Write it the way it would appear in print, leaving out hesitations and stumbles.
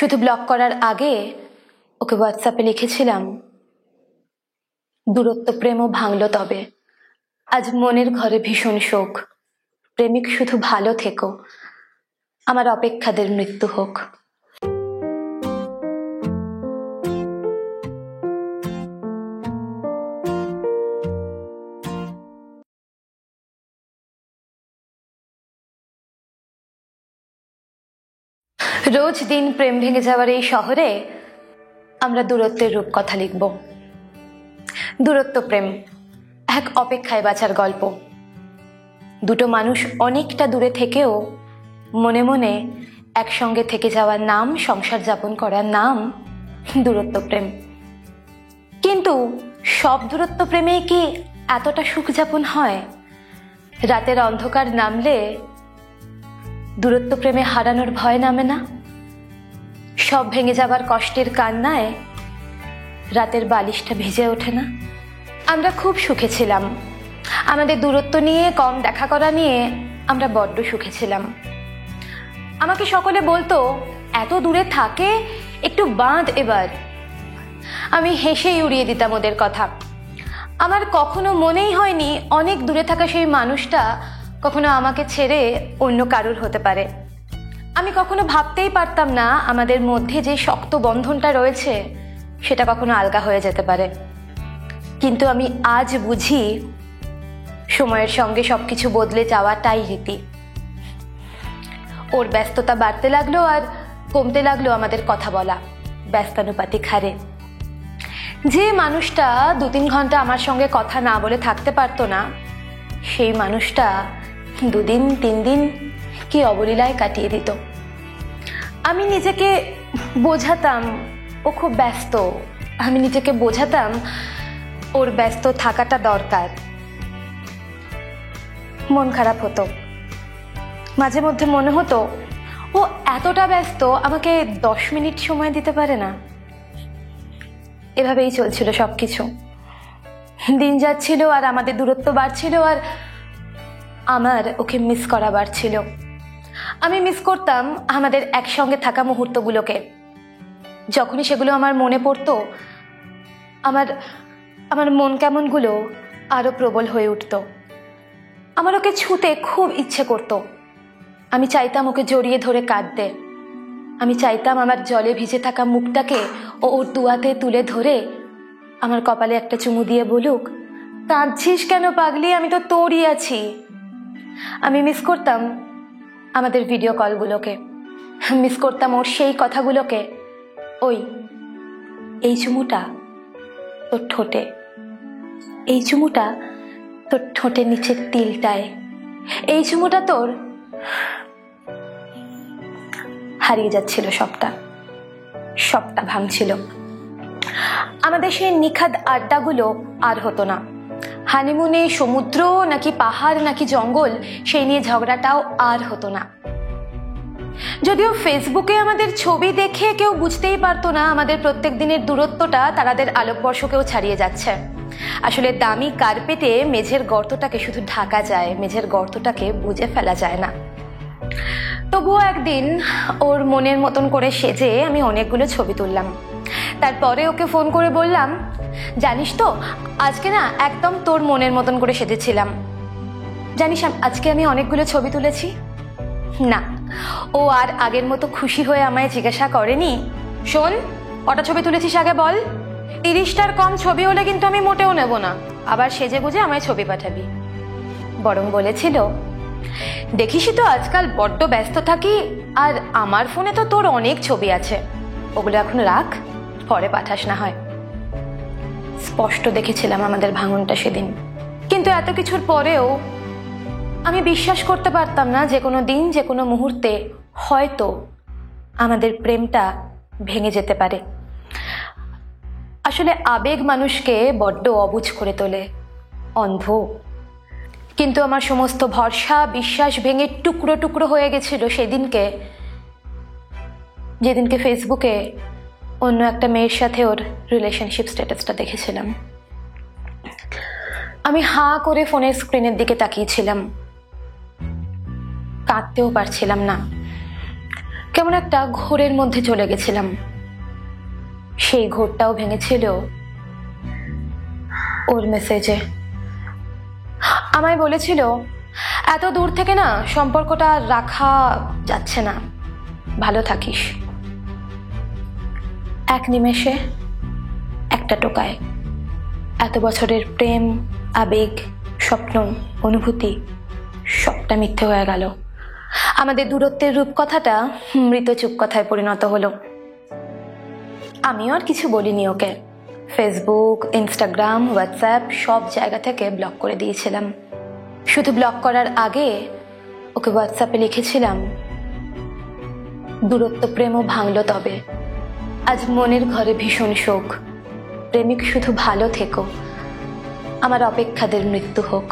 শুধু ব্লক করার আগে ওকে হোয়াটসঅ্যাপে লিখেছিলাম, দূরত্ব প্রেমও ভাঙলো তবে, আজ মনের ঘরে ভীষণ শোক, প্রেমিক শুধু ভালো থেকো, আমার অপেক্ষাদের মৃত্যু হোক। রোজ দিন প্রেম ভেঙে যাওয়ার এই শহরে আমরা দূরত্বের রূপকথা লিখব। দূরত্ব প্রেম এক অপেক্ষায় বাঁচার গল্প। দুটো মানুষ অনেকটা দূরে থেকেও মনে মনে একসঙ্গে থেকে যাওয়ার নাম, সংসার যাপন করার নাম দূরত্ব প্রেম। কিন্তু সব দূরত্ব প্রেমে কি এতটা সুখ যাপন হয়? রাতের অন্ধকার নামলে দূরত্ব প্রেমে হারানোর ভয় নামে না? সব ভেঙে যাবার কষ্টের কান্নায় রাতের বালিশটা ভিজে ওঠে না? আমরা খুব সুখে ছিলাম, আমাদের দূরত্ব নিয়ে, কম দেখা করা নিয়ে আমরা বড্ড সুখে ছিলাম। আমাকে সকলে বলতো, এত দূরে থাকে, একটু বাঁধ এবার। আমি হেসেই উড়িয়ে দিতাম ওদের কথা। আমার কখনো মনেই হয়নি অনেক দূরে থাকা সেই মানুষটা কখনো আমাকে ছেড়ে অন্য কারুর হতে পারে। আমি কখনো ভাবতেই পারতাম না আমাদের মধ্যে যে শক্ত বন্ধনটা রয়েছে সেটা কখনো আলগা হয়ে যেতে পারে। কিন্তু আমি আজ বুঝি সময়ের সঙ্গে সবকিছু বদলে যাওয়াটাই রীতি। ওর ব্যস্ততা বাড়তে লাগলো আর কমতে লাগলো আমাদের কথা বলা ব্যস্তানুপাতিক হারে। যে মানুষটা 2-3 ঘন্টা আমার সঙ্গে কথা না বলে থাকতে পারতো না, সেই মানুষটা 2 দিন 3 দিন কি অবলীলায় কাটিয়ে দিত। আমি নিজেকে বোঝাতাম ও খুব ব্যস্ত, আমি নিজেকে বোঝাতাম ওর ব্যস্ত থাকাটা দরকার। মন খারাপ হতো, মাঝে মধ্যে মনে হতো ও এতটা ব্যস্ত, আমাকে 10 মিনিট সময় দিতে পারে না। এভাবেই চলছিল সবকিছু। দিন যাচ্ছিল আর আমাদের দূরত্ব বাড়ছিল, আর আমার ওকে মিস করা বাড়ছিল। আমি মিস করতাম আমাদের একসঙ্গে থাকা মুহূর্তগুলোকে। যখনই সেগুলো আমার মনে পড়তো, আমার মন কেমনগুলো আরো প্রবল হয়ে উঠত। আমার ওকে ছুঁতে খুব ইচ্ছে করত। আমি চাইতাম ওকে জড়িয়ে ধরে কাঁদতে। আমি চাইতাম আমার জলে ভিজে থাকা মুখটাকে ও ওর দুয়াতে তুলে ধরে আমার কপালে একটা চুমু দিয়ে বলুক, কাঁদছিস কেন পাগলি, আমি তো তোরই আছি। আমি মিস করতাম আমাদের ভিডিও কলগুলোকে, মিস করতাম ওর সেই কথাগুলোকে, ওই এই চুমুটা তোর ঠোঁটে, এই চুমুটা তোর ঠোঁটের নিচের তিলটায়, এই চুমুটা তোর। হারিয়ে যাচ্ছিল সবটা ভাঙছিল। আমাদের সেই নিখাদ আড্ডাগুলো আর হতো না। হানিমুনে সমুদ্র নাকি পাহাড় নাকি জঙ্গল, সেই নিয়ে ঝগড়াটাও আর হতো না। যদিও ফেসবুকে আমাদের ছবি দেখে কেউ বুঝতেই পারতো না আমাদের প্রত্যেক দিনের দূরত্বটা তারাদের আলোকবর্ষকেও ছাড়িয়ে যাচ্ছে। আসলে দামি কার্পেটে মেঝের গর্তটাকে শুধু ঢাকা যায়, মেঝের গর্তটাকে বুঝে ফেলা যায় না। তবুও একদিন ওর মনের মতন করে সেজে আমি অনেকগুলো ছবি তুললাম। তারপরে ওকে ফোন করে বললাম, জানিস তো আজকে না একদম তোর মনের মতন করে সেজেছিলাম। জানিস আজকে আমি অনেকগুলো ছবি তুলেছি। না, ও আর আগের মতো খুশি হয়ে আমায় জিজ্ঞাসা করেনি, শোন কটা ছবি তুলেছিস আগে বল। 30টার কম ছবি হলে কিন্তু আমি মোটেও নেব না, আবার সেজে গুজে আমায় ছবি পাঠাবি। বরং বলেছিল, দেখিসই তো আজকাল বড্ড ব্যস্ত থাকি, আর আমার ফোনে তো তোর অনেক ছবি আছে, ওগুলো এখন রাখ, পরে পাঠাস না হয়। স্পষ্ট দেখেছিলাম আমাদের ভাঙনটা সেদিন। কিন্তু এত কিছুর পরেও আমি বিশ্বাস করতে পারতাম না যে কোনো দিন, যে কোনো মুহূর্তে হয়তো আমাদের প্রেমটা ভেঙে যেতে পারে। আসলে আবেগ মানুষকে বড্ড অবুঝ করে তোলে, অন্ধ। কিন্তু আমার সমস্ত ভরসা বিশ্বাস ভেঙে টুকরো টুকরো হয়ে গেছিল সেদিনকে, যেদিনকে ফেসবুকে অন্য একটা মেয়ের সাথে ওর রিলেশনশিপ স্ট্যাটাসটা দেখেছিলাম। আমি হাঁ করে ফোনের স্ক্রিনের দিকে তাকিয়েছিলাম, কাঁদতেও পারছিলাম না। কেমন একটা ঘোরের মধ্যে চলে গেছিলাম। সেই ঘোরটাও ভেঙেছিল ওর মেসেজে। আমায় বলেছিল এত দূর থেকে না সম্পর্কটা রাখা যাচ্ছে না, ভালো থাকিস। এক নিমেষে, একটা টোকায় এত বছরের প্রেম, আবেগ, স্বপ্ন, অনুভূতি সবটা মিথ্যে হয়ে গেল। আমাদের দূরত্বের রূপকথাটা মৃত চুপ কথায় পরিণত হলো। আমিও আর কিছু বলিনি ওকে। ফেসবুক, ইনস্টাগ্রাম, হোয়াটসঅ্যাপ সব জায়গা থেকে ব্লক করে দিয়েছিলাম। শুধু ব্লক করার আগে ওকে হোয়াটসঅ্যাপে লিখেছিলাম, দূরত্ব প্রেমও ভাঙল তবে, আজ মনের ঘরে ভীষণ শোক। প্রেমিক শুধু ভালো থেকো, আমার অপেক্ষাদের মৃত্যু হোক।